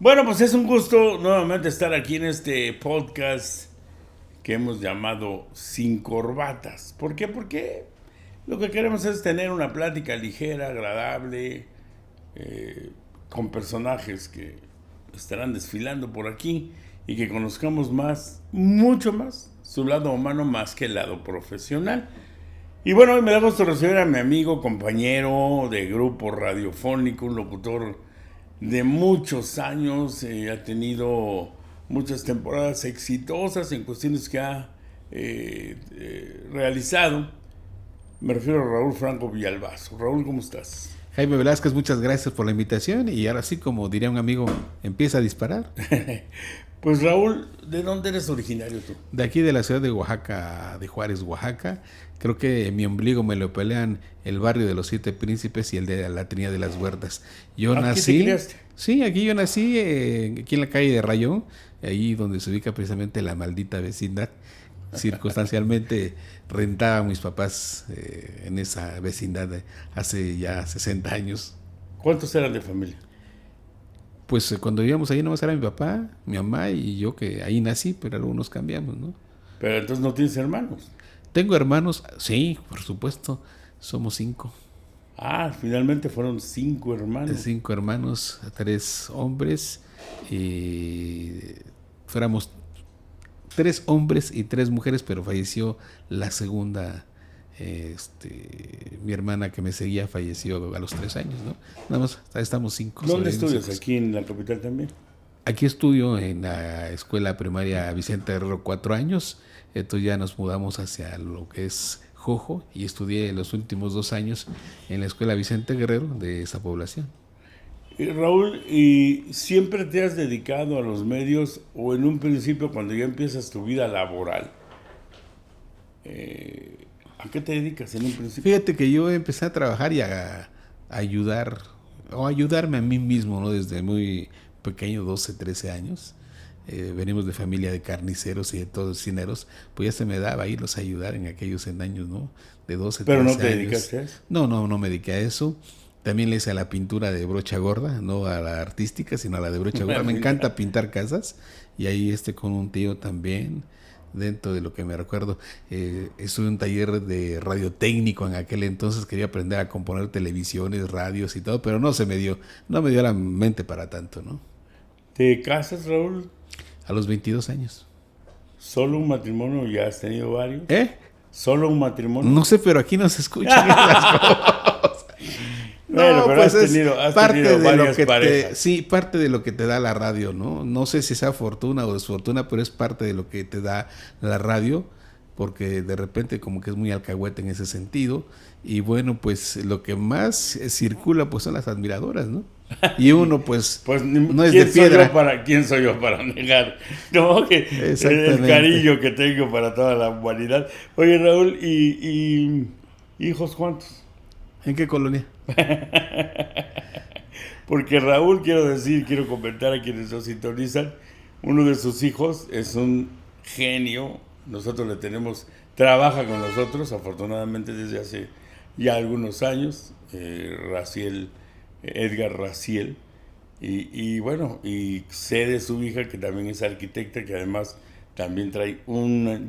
Bueno, pues es un gusto nuevamente estar aquí en este podcast que hemos llamado Sin Corbatas. ¿Por qué? Porque lo que queremos es tener una plática ligera, agradable, con personajes que estarán desfilando por aquí y que conozcamos más, mucho más, su lado humano más que el lado profesional. Y bueno, hoy me da gusto recibir a mi amigo, compañero de grupo radiofónico, un locutor de muchos años, ha tenido muchas temporadas exitosas en cuestiones que ha realizado. Me refiero a Raúl Franco Villalbazo. Raúl, ¿cómo estás? Jaime Velázquez, muchas gracias por la invitación y ahora sí, como diría un amigo, empieza a disparar. Pues Raúl, ¿de dónde eres originario tú? De aquí de la ciudad de Oaxaca, de Juárez, Oaxaca, creo que mi ombligo me lo pelean el barrio de los Siete Príncipes y el de la Trinidad de las Huertas. Yo ¿Aquí nací, te criaste? sí, aquí yo nací, aquí en la calle de Rayón, ahí donde se ubica precisamente la maldita vecindad. Circunstancialmente rentaba a mis papás en esa vecindad hace ya 60 años. ¿Cuántos eran de familia? Pues cuando vivíamos ahí nomás era mi papá, mi mamá y yo, que ahí nací, pero algunos cambiamos, ¿no? Pero entonces no tienes hermanos. Tengo hermanos, sí, por supuesto, somos 5. Ah, finalmente fueron 5 hermanos. 5 hermanos, 3 hombres, y fuéramos 3 hombres y 3 mujeres, pero falleció la segunda. Mi hermana que me seguía falleció a los 3 años, ¿no? Nada más estamos 5. ¿Dónde estudias? ¿Aquí en la capital también? Aquí estudio en la escuela primaria Vicente Guerrero 4 años. Entonces ya nos mudamos hacia lo que es Jojo y estudié los últimos 2 años en la escuela Vicente Guerrero de esa población. Raúl, ¿y siempre te has dedicado a los medios o en un principio cuando ya empiezas tu vida laboral? ¿A qué te dedicas en un principio? Fíjate que yo empecé a trabajar y a ayudar, o ayudarme a mí mismo, ¿no? Desde muy pequeño, 12, 13 años. Venimos de familia de carniceros y de todos cineros, pues ya se me daba irlos a ayudar en aquellos años, ¿no? De 12, 13 ¿Pero no años. te dedicaste a eso? No me dediqué a eso. También le hice a la pintura de brocha gorda, no a la artística, sino a la de brocha gorda. Me encanta pintar casas y ahí con un tío también. Dentro de lo que me recuerdo, estuve en un taller de radio técnico en aquel entonces, quería aprender a componer televisiones, radios y todo, pero no me dio la mente para tanto, ¿no? ¿Te casas, Raúl? A los 22 años. ¿Solo un matrimonio? ¿Ya has tenido varios? ¿Eh? ¿Solo un matrimonio? No sé, pero aquí no se escuchan esas cosas. Bueno, pero pues has tenido varias parejas. Sí, parte de lo que te da la radio, ¿no? No sé si sea fortuna o desfortuna, pero es parte de lo que te da la radio, porque de repente como que es muy alcahuete en ese sentido. Y bueno, pues lo que más circula pues son las admiradoras, ¿no? Y uno pues no es de piedra. ¿Quién soy yo para negar? No, que el cariño que tengo para toda la humanidad. Oye, Raúl, ¿y hijos cuántos? ¿En qué colonia? Porque Raúl, quiero comentar a quienes nos sintonizan, uno de sus hijos es un genio. Nosotros le trabaja con nosotros, afortunadamente desde hace ya algunos años, Edgar Raciel, y bueno, y sé de su hija que también es arquitecta, que además también trae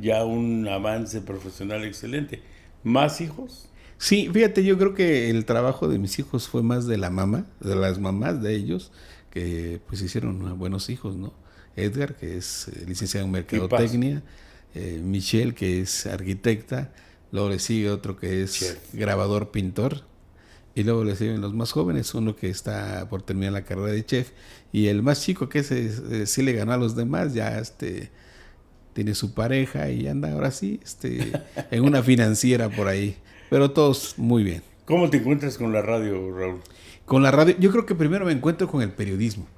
ya un avance profesional excelente. ¿Más hijos? Sí, fíjate, yo creo que el trabajo de mis hijos fue más de la mamá, de las mamás de ellos, que pues hicieron buenos hijos, ¿no? Edgar, que es licenciado en Mercadotecnia, Michelle, que es arquitecta, luego le sigue otro que es chef, grabador, pintor, y luego le siguen los más jóvenes, uno que está por terminar la carrera de chef, y el más chico, que sí le ganó a los demás, ya tiene su pareja y anda ahora sí en una financiera por ahí. Pero todos muy bien. ¿Cómo te encuentras con la radio, Raúl? Con la radio, yo creo que primero me encuentro con el periodismo.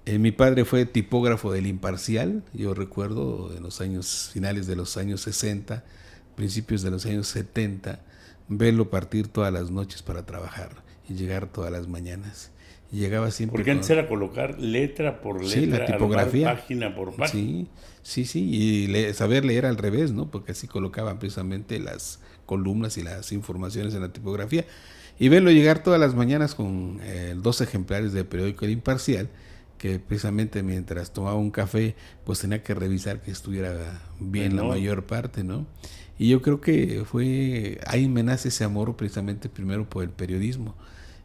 Mi padre fue tipógrafo del Imparcial, yo recuerdo en los años finales de los años 60, principios de los años 70, verlo partir todas las noches para trabajar y llegar todas las mañanas. Y llegaba siempre. Porque antes era colocar letra por letra, sí, la tipografía, página por página. Sí, y saber leer al revés, ¿no? Porque así colocaban precisamente las columnas y las informaciones en la tipografía. Y verlo llegar todas las mañanas con 2 ejemplares del periódico El Imparcial, que precisamente mientras tomaba un café, pues tenía que revisar que estuviera bien la mayor parte, ¿no? Y yo creo que ahí me nace ese amor precisamente primero por el periodismo.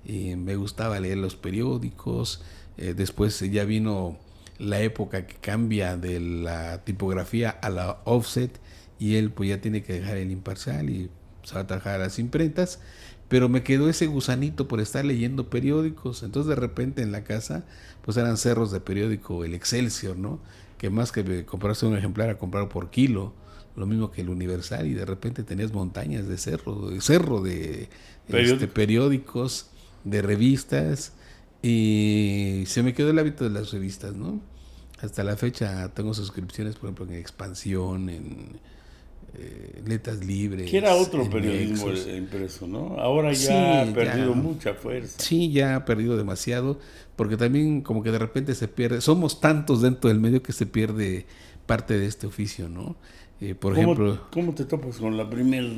Y me gustaba leer los periódicos, después ya vino la época que cambia de la tipografía a la offset, y él pues ya tiene que dejar el imparcial y se va a trabajar a las imprentas, pero me quedó ese gusanito por estar leyendo periódicos. Entonces de repente en la casa pues eran cerros de periódico, el Excelsior, ¿no? Que más que comprarse un ejemplar, a comprar por kilo, lo mismo que el Universal, y de repente tenías montañas de cerro de periódicos, de revistas, y se me quedó el hábito de las revistas, ¿no? Hasta la fecha tengo suscripciones, por ejemplo, en Expansión, en Letras Libres. Que era otro periodismo impreso, ¿no? Ahora ya ha perdido mucha fuerza. Sí, ya ha perdido demasiado, porque también como que de repente se pierde, somos tantos dentro del medio que se pierde parte de este oficio, ¿no? Por ejemplo... ¿Cómo te topas con la primera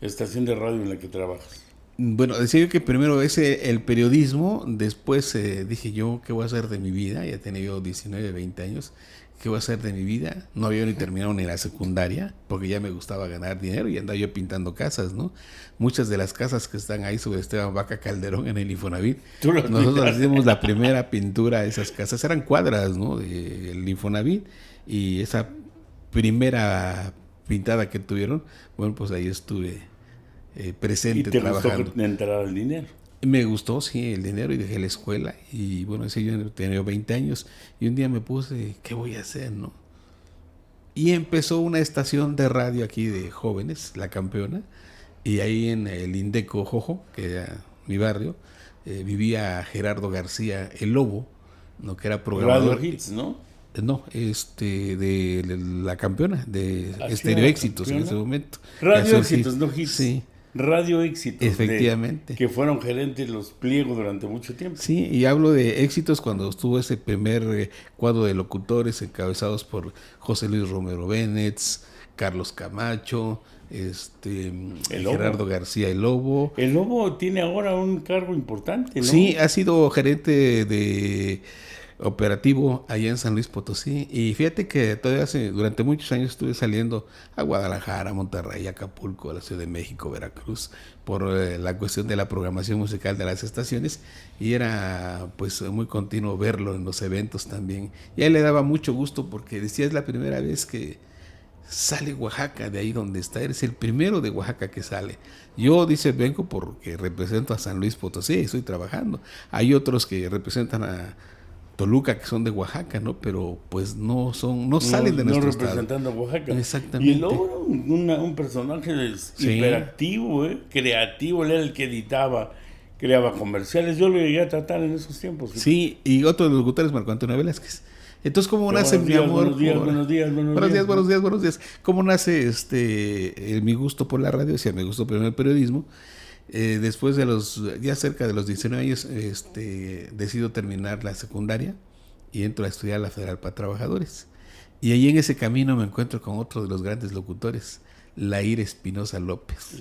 estación de radio en la que trabajas? Bueno, decía yo que primero el periodismo, después dije yo, ¿qué voy a hacer de mi vida? Ya tenía yo 19, 20 años. ¿Qué voy a hacer de mi vida? No había ni terminado ni la secundaria, porque ya me gustaba ganar dinero y andaba yo pintando casas, ¿no? Muchas de las casas que están ahí sobre Esteban Vaca Calderón en el Infonavit, nosotros hicimos la primera pintura de esas casas. Eran cuadras, ¿no? Del Infonavit, y esa primera pintada que tuvieron, bueno, pues ahí estuve presente trabajando. ¿Y te gustó entrar al dinero? Me gustó, sí, el dinero, y dejé la escuela. Y bueno, ese yo tenía 20 años y un día me puse, ¿qué voy a hacer, no? Y empezó una estación de radio aquí de jóvenes, La Campeona, y ahí en el Indeco Jojo, que era mi barrio, vivía Gerardo García, el Lobo, ¿no? Que era programador. Radio Hits, ¿no? No, de La Campeona, de Estéreo Éxitos en ese momento. Radio Éxitos, no Hits. Sí. Radio Éxitos. Efectivamente. Que fueron gerentes los Pliegos durante mucho tiempo. Sí, y hablo de Éxitos cuando estuvo ese primer cuadro de locutores encabezados por José Luis Romero Bennett, Carlos Camacho, Gerardo García el Lobo. El Lobo tiene ahora un cargo importante, ¿no? Sí, ha sido gerente de operativo allá en San Luis Potosí, y fíjate que todavía durante muchos años estuve saliendo a Guadalajara, Monterrey, Acapulco, a la Ciudad de México, Veracruz, por la cuestión de la programación musical de las estaciones, y era pues muy continuo verlo en los eventos también, y a él le daba mucho gusto porque decía, es la primera vez que sale Oaxaca de ahí donde está, eres el primero de Oaxaca que sale. Yo, dice, vengo porque represento a San Luis Potosí, estoy trabajando. Hay otros que representan a Toluca, que son de Oaxaca, ¿no? Pero pues no salen de nuestro estado. No representando a Oaxaca. Exactamente. Y el Lobo era un personaje hiperactivo, creativo, él era el que editaba, creaba comerciales. Yo lo llegué a tratar en esos tiempos. Sí, y otro de los locutores, Marco Antonio Velázquez. Entonces, ¿cómo nace mi amor? Buenos días. ¿Cómo nace mi gusto por la radio? O sea, mi gusto por el periodismo. Después de ya cerca de los 19 años, decido terminar la secundaria y entro a estudiar a la Federal para Trabajadores. Y ahí en ese camino me encuentro con otro de los grandes locutores, Lair Espinosa López,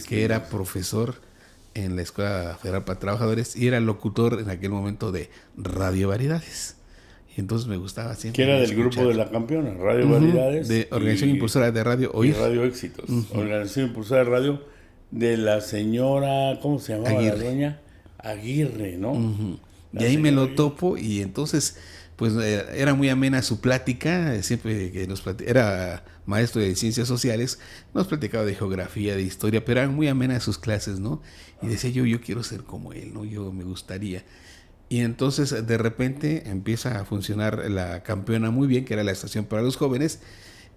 que era profesor en la Escuela Federal para Trabajadores y era locutor en aquel momento de Radio Variedades. Y entonces me gustaba siempre. Que era del grupo de La Campeona, Radio Variedades. De Organización Impulsora de Radio Oír. Y Radio Éxitos. Organización Impulsora de Radio de la señora, ¿cómo se llamaba la dueña? Aguirre, ¿no? Y ahí me lo topo, y entonces pues era muy amena su plática, siempre que era maestro de ciencias sociales, nos platicaba de geografía, de historia, pero eran muy amenas sus clases, ¿no? Y decía yo quiero ser como él, ¿no? Yo me gustaría. Y entonces de repente empieza a funcionar La Campeona muy bien, que era la estación para los jóvenes,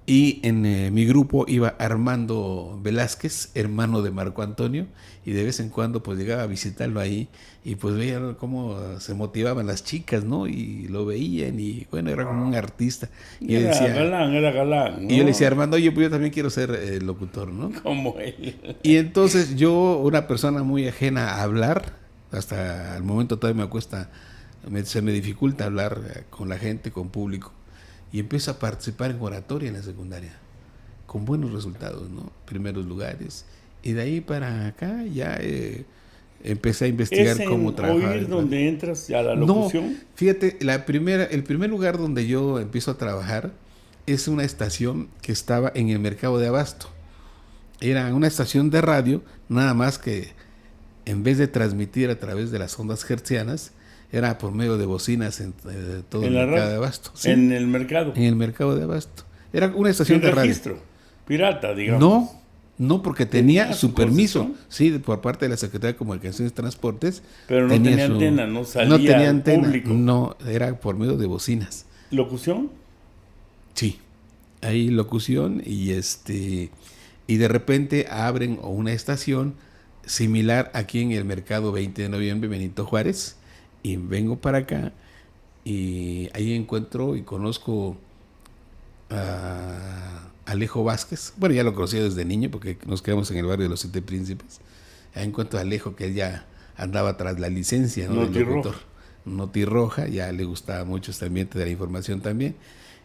y en mi grupo iba Armando Velázquez, hermano de Marco Antonio, y de vez en cuando pues llegaba a visitarlo ahí, y pues veía cómo se motivaban las chicas, ¿no? Y lo veían, y bueno, era como un artista. Y era galán, ¿no? Y yo le decía, Armando, oye, pues yo también quiero ser locutor, ¿no? Como él. Y entonces yo, una persona muy ajena a hablar, hasta el momento todavía se me dificulta hablar con la gente, con público, y empiezo a participar en oratoria en la secundaria, con buenos resultados, ¿no? Primeros lugares. Y de ahí para acá ya empecé a investigar cómo trabajar. ¿Es donde entras a la locución? No, fíjate, el primer lugar donde yo empiezo a trabajar es una estación que estaba en el mercado de Abasto. Era una estación de radio, nada más que en vez de transmitir a través de las ondas hertzianas, era por medio de bocinas en todo el mercado de Abasto. ¿Sí? ¿En el mercado? En el mercado de Abasto. Era una estación de radio. registro pirata, digamos. No, porque tenía su permiso, sí, por parte de la Secretaría de Comunicaciones y Transportes. Pero no tenía antena, no salía no tenía antena, público. No, era por medio de bocinas. ¿Locución? Sí, hay locución y de repente abren una estación similar aquí en el mercado 20 de noviembre, Benito Juárez, y vengo para acá y ahí encuentro y conozco a Alejo Vázquez. Bueno, ya lo conocía desde niño porque nos quedamos en el barrio de los Siete Príncipes. Ahí encuentro a Alejo, que él ya andaba tras la licencia, ¿no? Notirroja, ya le gustaba mucho este ambiente de la información también.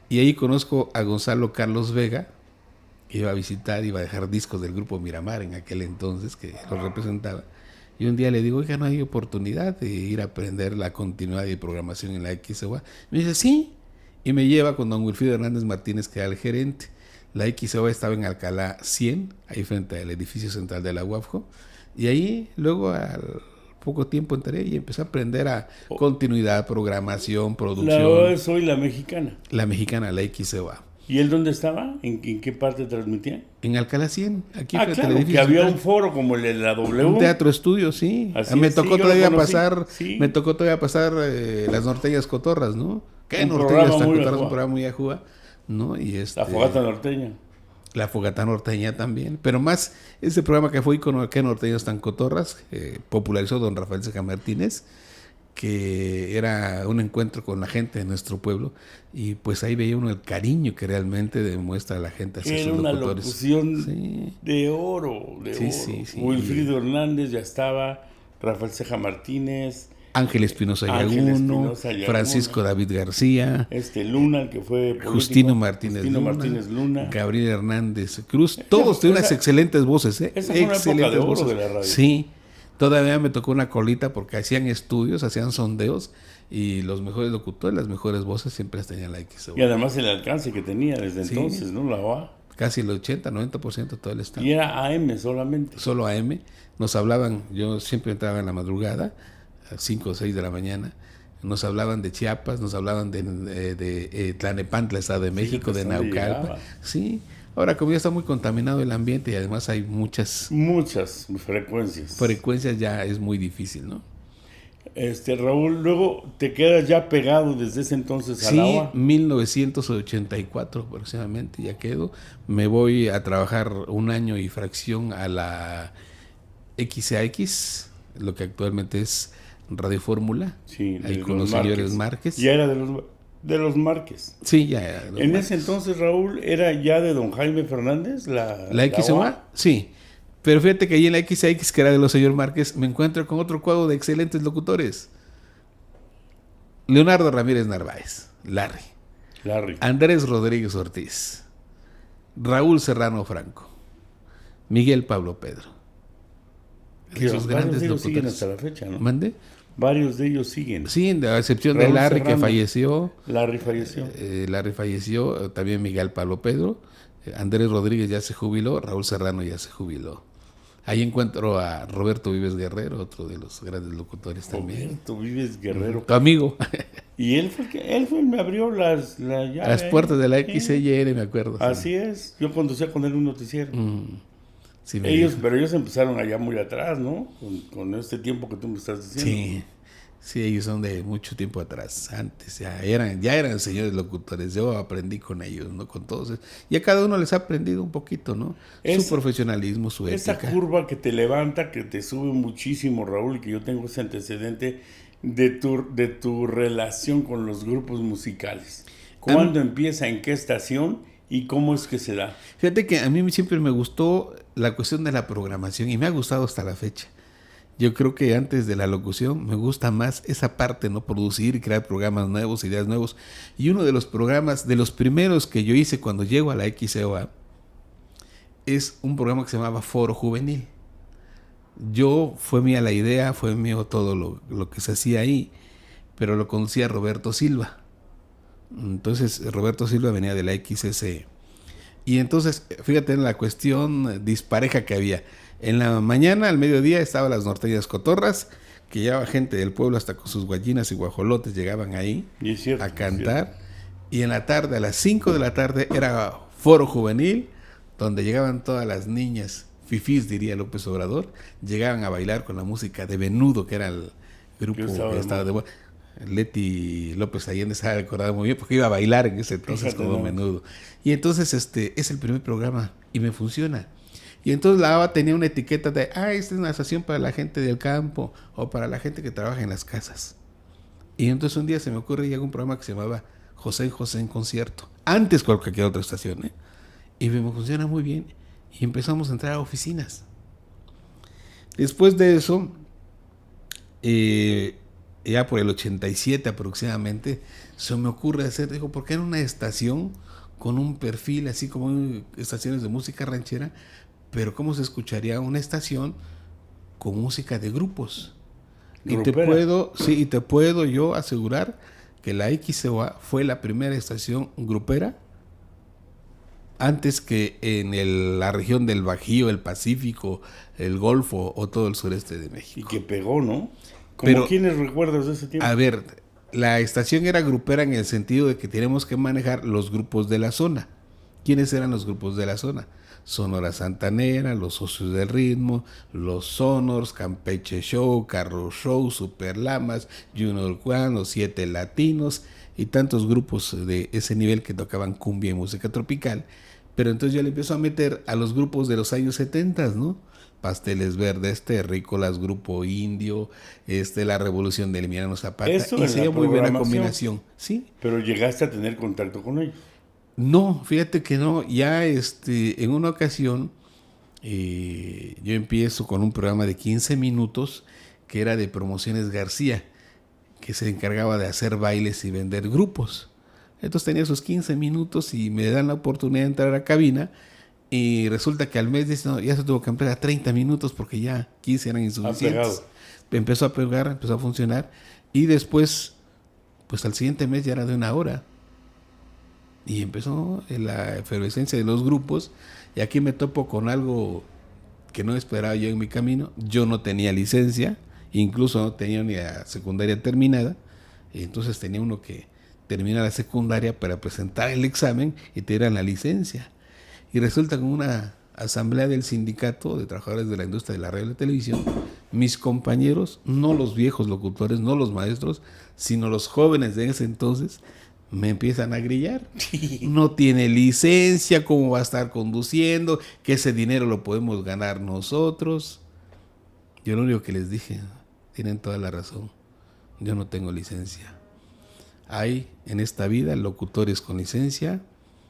Y ahí conozco a Gonzalo Carlos Vega, que iba a visitar, iba a dejar discos del grupo Miramar en aquel entonces, que lo representaba. Y un día le digo, oiga, ¿no hay oportunidad de ir a aprender la continuidad de programación en la XEUA? Me dice, sí. Y me lleva con don Wilfrido Hernández Martínez, que era el gerente. La XEUA estaba en Alcalá 100, ahí frente al edificio central de la UAFJO. Y ahí, luego, al poco tiempo entré y empecé a aprender a continuidad, programación, producción. La soy la mexicana. La mexicana, la XEUA. ¿Y él dónde estaba? ¿En qué parte transmitía? En Alcalá 100, aquí frente al edificio. Que había central. Un foro como el de la W. Un teatro estudio, sí. Me tocó todavía pasar, las norteñas cotorras, ¿no? ¿Qué norteñas cotorras? Un programa muy ajúa, ¿no? Y la fogata norteña. La fogata norteña también, pero más ese programa que fue con ¿Qué norteñas tan cotorras? Popularizó don Rafael Ceja Martínez, que era un encuentro con la gente de nuestro pueblo, y pues ahí veía uno el cariño que realmente demuestra la gente hacia sus locutores. Era una locución de oro, Sí. Wilfrido Hernández ya estaba, Rafael Ceja Martínez, Ángel Espinosa Yaguno, Francisco David García, Luna, el que fue político, Justino Martínez Luna, Gabriel Hernández Cruz, todos tienen unas excelentes voces, Esa fue una época de oro voces de la radio. Sí, todavía me tocó una colita porque hacían estudios, hacían sondeos, y los mejores locutores, las mejores voces siempre las tenían la XEUA. Y además el alcance que tenía desde entonces, ¿no? La OA. Casi el 80-90% de todo el estado. Y era AM solamente. Solo AM. Nos hablaban, yo siempre entraba en la madrugada, a 5 o 6 de la mañana, nos hablaban de Chiapas, nos hablaban de Tlalnepantla, Estado de México, de Naucalpan. Sí, ahora como ya está muy contaminado el ambiente y además hay muchas frecuencias. Frecuencias, ya es muy difícil, ¿no? Raúl, luego te quedas ya pegado desde ese entonces a la OA. Sí, 1984 aproximadamente ya quedo. Me voy a trabajar 1 año y fracción a la XAX, lo que actualmente es Radio Fórmula, sí, ahí con los señores Márquez. Ya era de los Márquez. Sí, ya era de los Márquez. Ese entonces, Raúl, ¿era ya de don Jaime Fernández la XOA? Sí, pero fíjate que ahí en la XAX, que era de los señores Márquez, me encuentro con otro cuadro de excelentes locutores. Leonardo Ramírez Narváez, Larry. Andrés Rodríguez Ortiz, Raúl Serrano Franco, Miguel Pablo Pedro. Esos grandes locutores siguen hasta la fecha, ¿no? ¿Mande? Varios de ellos siguen. Sí, a excepción de Larry, Serrano, que falleció. Larry falleció. También Miguel Pablo Pedro. Andrés Rodríguez ya se jubiló. Raúl Serrano ya se jubiló. Ahí encuentro a Roberto Vives Guerrero, otro de los grandes locutores también. Roberto Vives Guerrero. Tu amigo. Y él fue el que me abrió las puertas de la XLR, me acuerdo. Así es. Yo conducía con él un noticiero. Sí, pero ellos empezaron allá muy atrás, ¿no? Con este tiempo que tú me estás diciendo. Sí, ellos son de mucho tiempo atrás. Antes ya eran señores locutores. Yo aprendí con ellos, ¿no? Con todos. Y a cada uno les ha aprendido un poquito, ¿no? Su profesionalismo, su ética. Esa curva que te levanta, que te sube muchísimo, Raúl, que yo tengo ese antecedente de tu relación con los grupos musicales. ¿Cuándo empieza? ¿En qué estación? ¿Y cómo es que se da? Fíjate que a mí siempre me gustó la cuestión de la programación y me ha gustado hasta la fecha. Yo creo que antes de la locución me gusta más esa parte, ¿no? Producir y crear programas nuevos, ideas nuevos. Y uno de los programas, de los primeros que yo hice cuando llego a la XEOA, es un programa que se llamaba Foro Juvenil. fue mía la idea, fue mío todo lo que se hacía ahí, pero lo conocía Roberto Silva. Entonces Roberto Silva venía de la XS. Y entonces, fíjate en la cuestión dispareja que había. En la mañana, al mediodía, estaban las norteñas cotorras, que llevaba gente del pueblo hasta con sus guayinas y guajolotes, llegaban ahí a cantar. Y en la tarde, a las 5 de la tarde, era foro juvenil, donde llegaban todas las niñas, fifís diría López Obrador, llegaban a bailar con la música de Venudo, que era el grupo que estaba de moda. Leti López Allende se ha recordado muy bien porque iba a bailar en ese entonces como Menudo. Y entonces es el primer programa y me funciona. Y entonces la ABA tenía una etiqueta de, esta es una estación para la gente del campo o para la gente que trabaja en las casas. Y entonces un día se me ocurre y hago un programa que se llamaba José en concierto, antes que cualquier otra estación, ¿eh? Y me funciona muy bien y empezamos a entrar a oficinas. Después de eso, ya por el 87 aproximadamente, se me ocurre hacer, digo, ¿por qué en una estación con un perfil así como estaciones de música ranchera, pero cómo se escucharía una estación con música de grupos? Y te puedo yo asegurar que la XCOA fue la primera estación grupera antes que en la región del Bajío, el Pacífico, el Golfo o todo el sureste de México. Y que pegó, ¿no? Pero, ¿quiénes recuerdas de ese tiempo? A ver, la estación era grupera en el sentido de que tenemos que manejar los grupos de la zona. ¿Quiénes eran los grupos de la zona? Sonora Santanera, Los Socios del Ritmo, Los Sonors, Campeche Show, Carro Show, Super Lamas, Junior Juan, Los 7 Latinos y tantos grupos de ese nivel que tocaban cumbia y música tropical. Pero entonces yo le empiezo a meter a los grupos de los años 70, ¿no? Pasteles Verdes, Terrícolas, Grupo Indio, la Revolución de Emiliano Zapata. Eso y sería muy buena combinación, ¿sí? Pero llegaste a tener contacto con ellos. No, fíjate que no. Ya en una ocasión yo empiezo con un programa de 15 minutos que era de Promociones García, que se encargaba de hacer bailes y vender grupos. Entonces tenía esos 15 minutos y me dan la oportunidad de entrar a la cabina. Y resulta que al mes dice, no, ya se tuvo que ampliar a 30 minutos porque ya 15 eran insuficientes. Empezó a pegar, empezó a funcionar. Y después, pues al siguiente mes ya era de 1 hora. Y empezó la efervescencia de los grupos. Y aquí me topo con algo que no esperaba yo en mi camino. Yo no tenía licencia, incluso no tenía ni la secundaria terminada. Y entonces tenía uno que terminar la secundaria para presentar el examen y te dieran la licencia. Y resulta que en una asamblea del sindicato de trabajadores de la industria de la radio y la televisión, mis compañeros, no los viejos locutores, no los maestros, sino los jóvenes de ese entonces, me empiezan a grillar. No tiene licencia, ¿cómo va a estar conduciendo? Que ese dinero lo podemos ganar nosotros. Yo lo único que les dije, tienen toda la razón, yo no tengo licencia. Hay en esta vida locutores con licencia,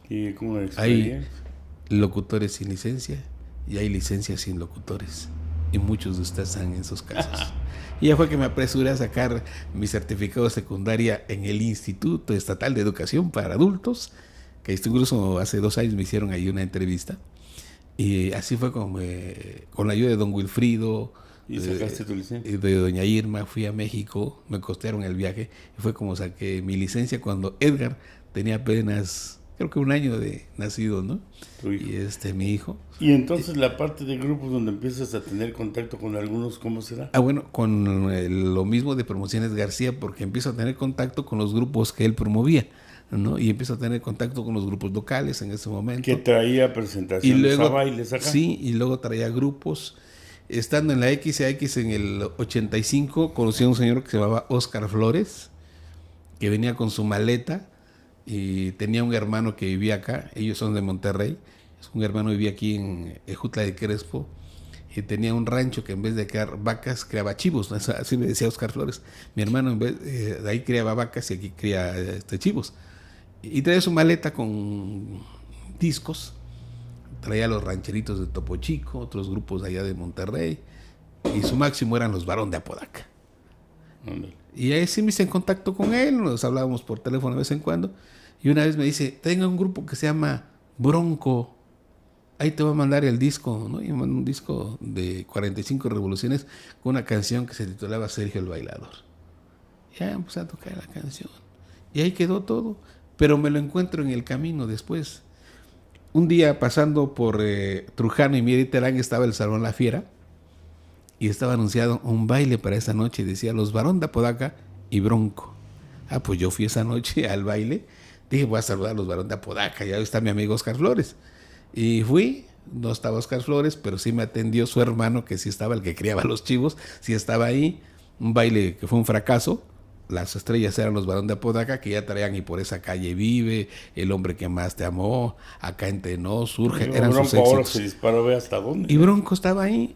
¿Y cómo hay locutores sin licencia y hay licencias sin locutores. Y muchos de ustedes están en esos casos. Y ya fue que me apresuré a sacar mi certificado de secundaria en el Instituto Estatal de Educación para Adultos, que incluso hace 2 años me hicieron ahí una entrevista. Y así fue como con la ayuda de don Wilfrido, ¿Y sacaste tu licencia? Y de doña Irma, fui a México, me costearon el viaje, y fue como saqué mi licencia cuando Edgar tenía apenas, creo que 1 año de nacido, ¿no? Tu hijo. Y mi hijo. Y entonces la parte de grupos donde empiezas a tener contacto con algunos, ¿cómo se da? Bueno, con lo mismo de Promociones García, porque empiezo a tener contacto con los grupos que él promovía, ¿no? Y empiezo a tener contacto con los grupos locales en ese momento. Que traía presentaciones y luego, a bailes acá. Sí, y luego traía grupos. Estando en la XX en el 85, conocí a un señor que se llamaba Oscar Flores, que venía con su maleta y tenía un hermano que vivía acá. Ellos son de Monterrey. Un hermano vivía aquí en Ejutla de Crespo y tenía un rancho que en vez de criar vacas criaba chivos, ¿no? Así me decía Oscar Flores. Mi hermano en vez de ahí criaba vacas y aquí cría chivos. Y traía su maleta con discos. Traía los rancheritos de Topo Chico, otros grupos allá de Monterrey, y su máximo eran los Barón de Apodaca. Y ahí sí me hice en contacto con él, nos hablábamos por teléfono de vez en cuando, y una vez me dice, tenga un grupo que se llama Bronco. ahí te voy a mandar el disco, ¿no? Y me mandó un disco de 45 revoluciones con una canción que se titulaba Sergio el Bailador. Ya empecé a tocar la canción. Y ahí quedó todo. Pero me lo encuentro en el camino después. Un día pasando por Trujano y Miriterán estaba el Salón La Fiera y estaba anunciado un baile para esa noche. Decía Los Barón de Apodaca y Bronco. Ah, pues yo fui esa noche al baile. Dije, voy a saludar a los Barón de Apodaca. Ya está mi amigo Oscar Flores. Y fui, no estaba Oscar Flores, pero sí me atendió su hermano, que sí estaba, el que criaba los chivos, sí estaba ahí. Un baile que fue un fracaso. Las estrellas eran los Barón de Apodaca, que ya traían Y por esa calle vive, El hombre que más te amó, Acá entre nos, Surge, eran Bronco sus éxitos. ahora se disparó, ve hasta dónde. Y Bronco estaba ahí.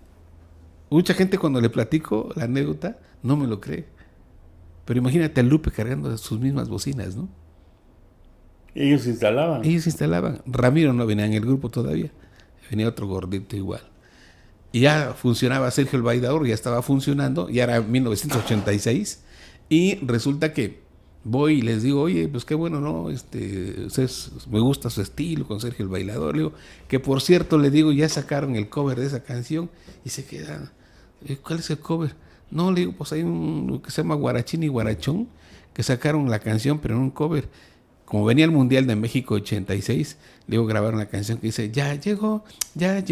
Mucha gente cuando le platico la anécdota no me lo cree. Pero imagínate a Lupe cargando sus mismas bocinas, ¿no? Ellos se instalaban. Ellos se instalaban. Ramiro no venía en el grupo todavía. Venía otro gordito igual. Y ya funcionaba Sergio el Bailador, ya estaba funcionando, ya era 1986. Y resulta que voy y les digo, oye, pues qué bueno, ¿no? Me gusta su estilo con Sergio el Bailador. Le digo, que por cierto, le digo, ya sacaron el cover de esa canción. Y se quedan, ¿cuál es el cover? No, le digo, pues hay un que se llama Guarachín y Guarachón, que sacaron la canción, pero en un cover. Como venía el Mundial de México 86, le digo, grabaron la canción que dice, ya llegó, el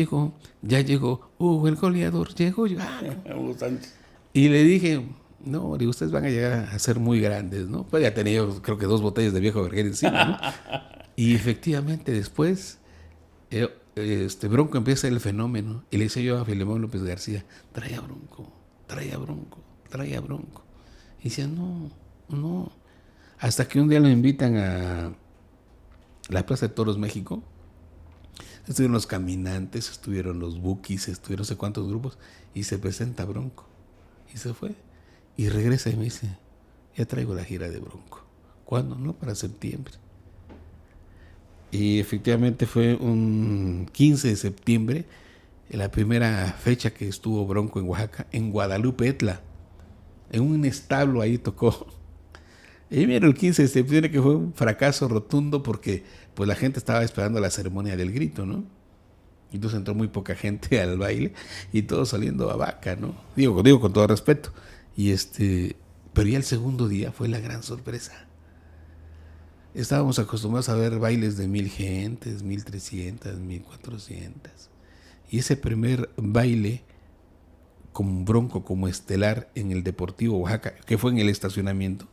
goleador, llegó. Y le dije, no, digo, ustedes van a llegar a ser muy grandes, ¿no? Pues ya tenía yo, creo que 2 botellas de viejo vergel encima, ¿no? Y efectivamente después, Bronco empieza el fenómeno. Y le dice yo a Filemón López García, trae a Bronco. Y dice, no. Hasta que un día lo invitan a la Plaza de Toros México. Estuvieron los Caminantes, estuvieron los Bukis, estuvieron no sé cuántos grupos. Y se presenta Bronco. Y se fue. Y regresa y me dice, ya traigo la gira de Bronco. ¿Cuándo? No, para septiembre. Y efectivamente fue un 15 de septiembre, la primera fecha que estuvo Bronco en Oaxaca, en Guadalupe, Etla. En un establo ahí tocó. Y mira, el 15 de septiembre, que fue un fracaso rotundo porque pues la gente estaba esperando la ceremonia del grito, ¿no? Y entonces entró muy poca gente al baile y todos saliendo a vaca, ¿no? Digo con todo respeto. Y pero ya el segundo día fue la gran sorpresa. Estábamos acostumbrados a ver bailes de 1,000 gentes, 1,300, 1,400. Y ese primer baile con Bronco como estelar en el Deportivo Oaxaca, que fue en el estacionamiento,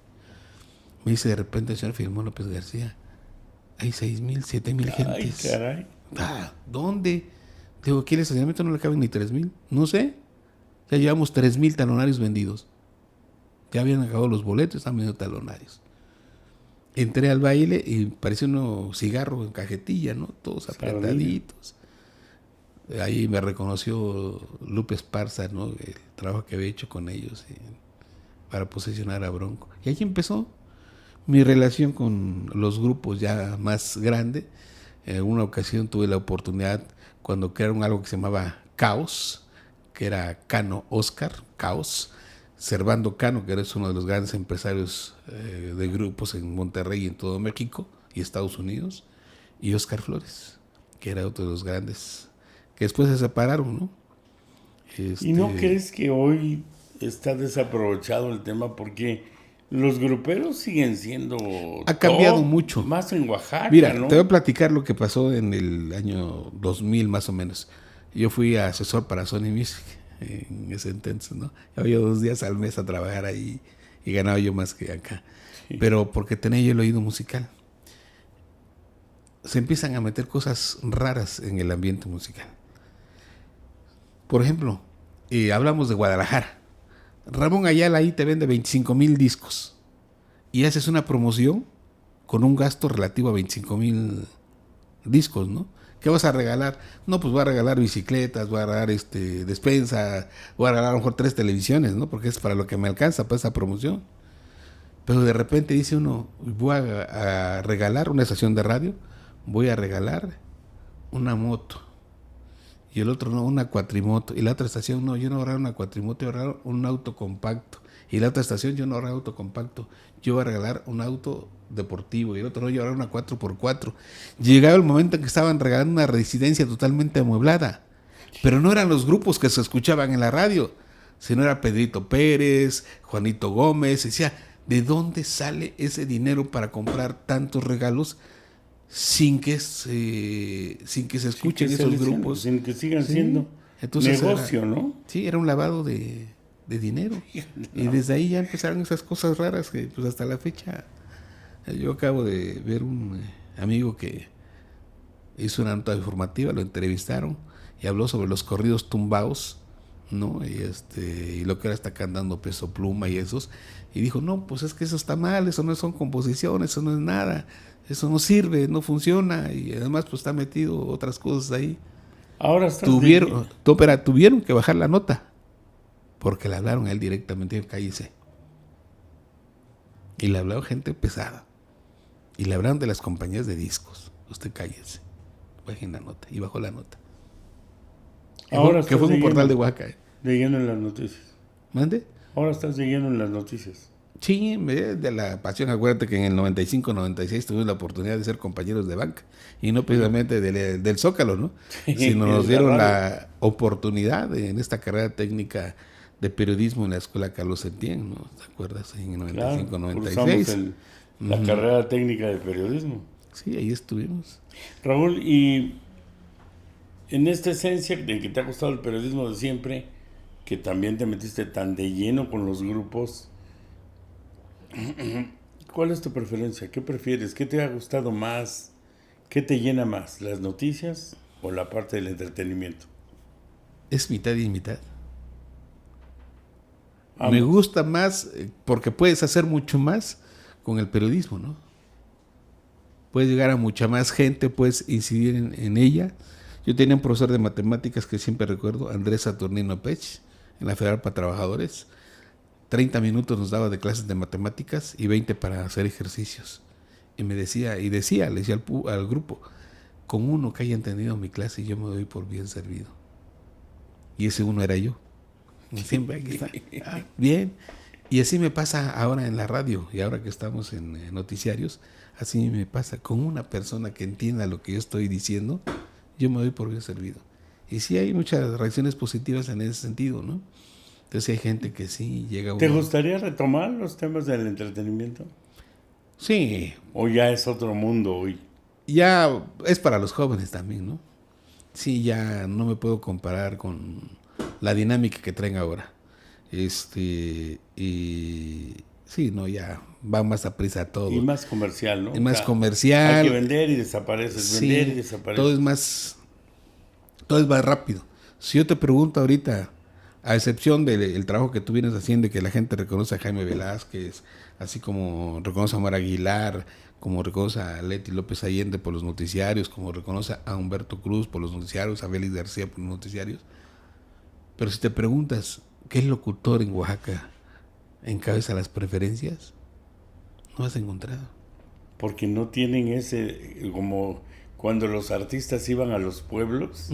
me dice de repente el señor Filemón López García, hay 6,000, 7,000 gentes. Ay, caray. ¿Dónde? Digo, aquí el estacionamiento no le caben ni 3,000. No sé. Ya llevamos 3,000 talonarios vendidos. Ya habían acabado los boletos, estaban vendiendo talonarios. Entré al baile y parecía unos cigarros en cajetilla, ¿no? Todos apretaditos. Ahí me reconoció Lupe Esparza, ¿no? El trabajo que había hecho con ellos para posicionar a Bronco. Y ahí empezó mi relación con los grupos ya más grandes. En una ocasión tuve la oportunidad, cuando crearon algo que se llamaba Caos, que era Cano Oscar, Caos, Servando Cano, que era uno de los grandes empresarios de grupos en Monterrey y en todo México y Estados Unidos, y Oscar Flores, que era otro de los grandes, que después se separaron, ¿no? ¿Y no crees que hoy está desaprovechado el tema? Porque los gruperos siguen siendo... Ha cambiado mucho. Más en Oaxaca, mira, ¿no? Te voy a platicar lo que pasó en el año 2000 más o menos. Yo fui asesor para Sony Music en ese entonces, ¿no? Yo iba 2 días al mes a trabajar ahí y ganaba yo más que acá. Sí. Pero porque tenía yo el oído musical. Se empiezan a meter cosas raras en el ambiente musical. Por ejemplo, hablamos de Guadalajara. Ramón Ayala ahí te vende 25,000 discos y haces una promoción con un gasto relativo a 25,000 discos, ¿no? ¿Qué vas a regalar? No, pues voy a regalar bicicletas, voy a regalar despensa, voy a regalar a lo mejor 3 televisiones, ¿no? Porque es para lo que me alcanza para esa promoción. Pero de repente dice uno, voy a regalar una estación de radio, voy a regalar una moto. y el otro no, una cuatrimoto, y la otra estación no, yo no agarraba una cuatrimoto, yo agarraba un auto compacto, y la otra estación yo no agarraba auto compacto, yo iba a regalar un auto deportivo, y el otro no, yo agarraba una 4x4. Llegaba el momento en que estaban regalando una residencia totalmente amueblada, pero no eran los grupos que se escuchaban en la radio, sino era Pedrito Pérez, Juanito Gómez. Decía, ¿de dónde sale ese dinero para comprar tantos regalos sin que se escuchen esos grupos? Sin que sigan siendo negocio, ¿no? Sí, era un lavado de dinero. Y desde ahí ya empezaron esas cosas raras que pues hasta la fecha. Yo acabo de ver un amigo que hizo una nota informativa, lo entrevistaron y habló sobre los corridos tumbados, ¿no? Y lo que ahora está cantando Peso Pluma y esos. Y dijo, no, pues es que eso está mal, eso no son composiciones, eso no es nada, eso no sirve, no funciona. Y además pues está metido otras cosas ahí. Ahora tuvieron que bajar la nota porque le hablaron a él directamente, cállese. Y le hablaron gente pesada. Y le hablaron de las compañías de discos. Usted cállese. Bajen la nota. Y bajó la nota. Ahora que fue un portal de Oaxaca. Leyendo en las noticias. ¿Mande? Ahora estás leyendo en las noticias. Sí, de la pasión. Acuérdate que en el 95-96 tuvimos la oportunidad de ser compañeros de banca. Y no precisamente del Zócalo, ¿no? Sino nos dieron la oportunidad en esta carrera técnica de periodismo en la escuela Carlos Septién, ¿no? ¿Te acuerdas? En el 95-96. La carrera técnica de periodismo. Sí, ahí estuvimos. Raúl, y en esta esencia de que te ha gustado el periodismo de siempre, que también te metiste tan de lleno con los grupos, ¿cuál es tu preferencia? ¿Qué prefieres? ¿Qué te ha gustado más? ¿Qué te llena más? ¿Las noticias o la parte del entretenimiento? Es mitad y mitad. Ambos. Me gusta más porque puedes hacer mucho más con el periodismo, ¿no? Puedes llegar a mucha más gente, puedes incidir en ella. Yo tenía un profesor de matemáticas que siempre recuerdo, Andrés Saturnino Pech, en la Federal para Trabajadores. 30 minutos nos daba de clases de matemáticas y 20 para hacer ejercicios. Y le decía al grupo, con uno que haya entendido mi clase yo me doy por bien servido. Y ese uno era yo. Y siempre aquí está. Bien. Y así me pasa ahora en la radio y ahora que estamos en noticiarios, así me pasa con una persona que entienda lo que yo estoy diciendo, yo me doy por bien servido. Y sí hay muchas reacciones positivas en ese sentido, ¿no? Entonces hay gente que sí llega a ¿Te gustaría retomar los temas del entretenimiento? Sí. ¿O ya es otro mundo hoy? Ya es para los jóvenes también, ¿no? Sí, ya no me puedo comparar con la dinámica que traen ahora. Y sí, no, ya va más a prisa todo. Y más comercial, ¿no? Y más comercial. Hay que vender y desapareces, sí, vender y desapareces. Todo es más rápido. Si yo te pregunto ahorita, a excepción del trabajo que tú vienes haciendo y que la gente reconoce a Jaime Velázquez, así como reconoce a Omar Aguilar, como reconoce a Leti López Allende por los noticiarios, como reconoce a Humberto Cruz por los noticiarios, a Félix García por los noticiarios. Pero si te preguntas, ¿qué locutor en Oaxaca encabeza las preferencias? No has encontrado. Porque no tienen ese, como cuando los artistas iban a los pueblos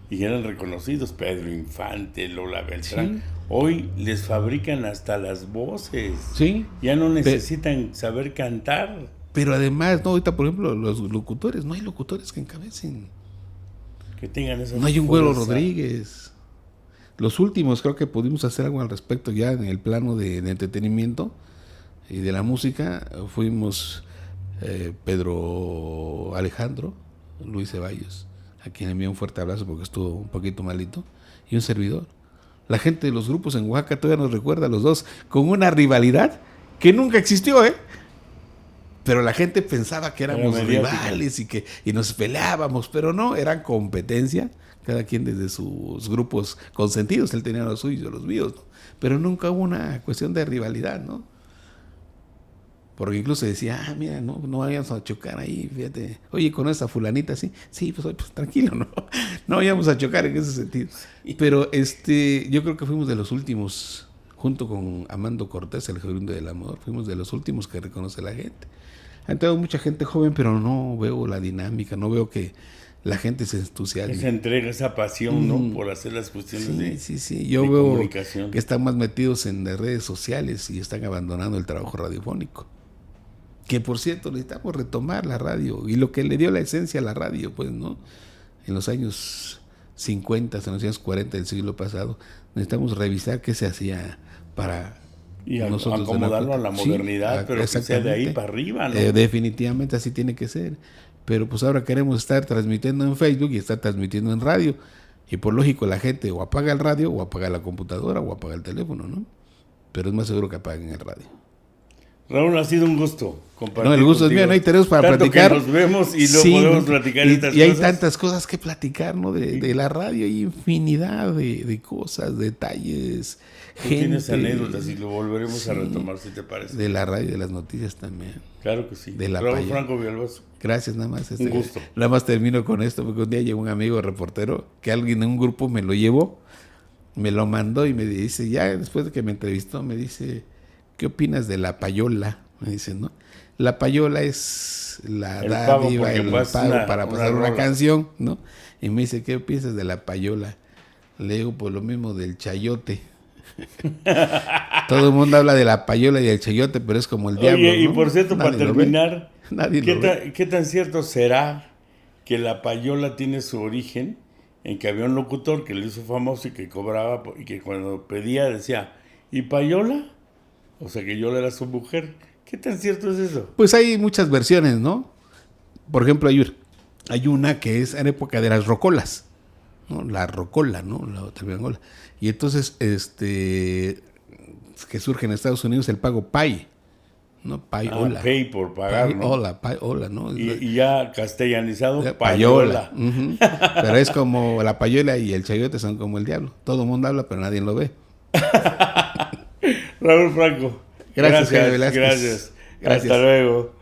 y eran reconocidos, Pedro Infante, Lola Beltrán, sí. Hoy les fabrican hasta las voces. Sí. Ya no necesitan saber cantar. Pero además, no, ahorita por ejemplo, los locutores, no hay locutores que encabecen. Que tengan esa No hay un Güero Rodríguez. Los últimos creo que pudimos hacer algo al respecto ya en el plano de entretenimiento y de la música. Fuimos Pedro Alejandro, Luis Ceballos, a quien envié un fuerte abrazo porque estuvo un poquito malito, y un servidor. La gente de los grupos en Oaxaca todavía nos recuerda a los dos con una rivalidad que nunca existió, pero la gente pensaba que éramos rivales y nos peleábamos, pero no, eran competencia, cada quien desde sus grupos consentidos. Él tenía los suyos, los míos, ¿no? Pero nunca hubo una cuestión de rivalidad, ¿no? Porque incluso decía, mira, no vayamos a chocar ahí, fíjate. Oye, ¿con esa fulanita así? Sí, pues tranquilo, no vayamos a chocar en ese sentido. Pero yo creo que fuimos de los últimos, junto con Amando Cortés, el gerundio del amor, fuimos de los últimos que reconoce la gente. Ha entrado mucha gente joven, pero no veo la dinámica, no veo que la gente se entusiasma. Esa entrega, esa pasión, ¿no? Por hacer las cuestiones sí. Yo de veo comunicación. que están más metidos en las redes sociales y están abandonando el trabajo radiofónico. Que por cierto, necesitamos retomar la radio y lo que le dio la esencia a la radio, pues, ¿no? En los años 50, en los años 40 del siglo pasado, necesitamos revisar qué se hacía para y nosotros acomodarlo a la modernidad, pero que sea de ahí para arriba, ¿no? Definitivamente así tiene que ser. Pero pues ahora queremos estar transmitiendo en Facebook y estar transmitiendo en radio. Y por lógico la gente o apaga el radio o apaga la computadora o apaga el teléfono, ¿no? Pero es más seguro que apaguen el radio. Raúl, ha sido un gusto compartir. No, el gusto es mío, no hay tenemos para tanto platicar. Que nos vemos y no podemos platicar estas cosas. Y hay tantas cosas que platicar, ¿no? De la radio, hay infinidad de cosas, detalles, gente. Tienes anécdotas y lo volveremos a retomar, si te parece. De la radio y de las noticias también. Claro que sí. De la Raúl Franco Villalbazo. Gracias, nada más. Un gusto. Nada más termino con esto, porque un día llegó un amigo reportero, que alguien en un grupo me lo llevó, me lo mandó y me dice, ya después de que me entrevistó, me dice, ¿qué opinas de la payola? Me dice, ¿no? La payola es la dádiva, el pago para pasar una canción, ¿no? Y me dice, ¿qué piensas de la payola? Le digo, pues lo mismo del chayote. Todo el mundo habla de la payola y del chayote, pero es como el diablo, ¿no? Y por cierto, para terminar, ¿qué tan cierto será que la payola tiene su origen en que había un locutor que lo hizo famoso y que cobraba, y que cuando pedía decía, ¿y payola? O sea, que Yola era su mujer. ¿Qué tan cierto es eso? Pues hay muchas versiones, ¿no? Por ejemplo, hay una que es en época de las rocolas, ¿no? La rocola, ¿no? La triangola. Y entonces, que surge en Estados Unidos el pago pay, ¿no? Payola. Pay por pagar, ¿no? Payola, ¿no? Y ya castellanizado, payola. Uh-huh. Pero es como la payola y el chayote son como el diablo. Todo el mundo habla, pero nadie lo ve. Raúl Franco. Gracias. Gracias. Hasta luego.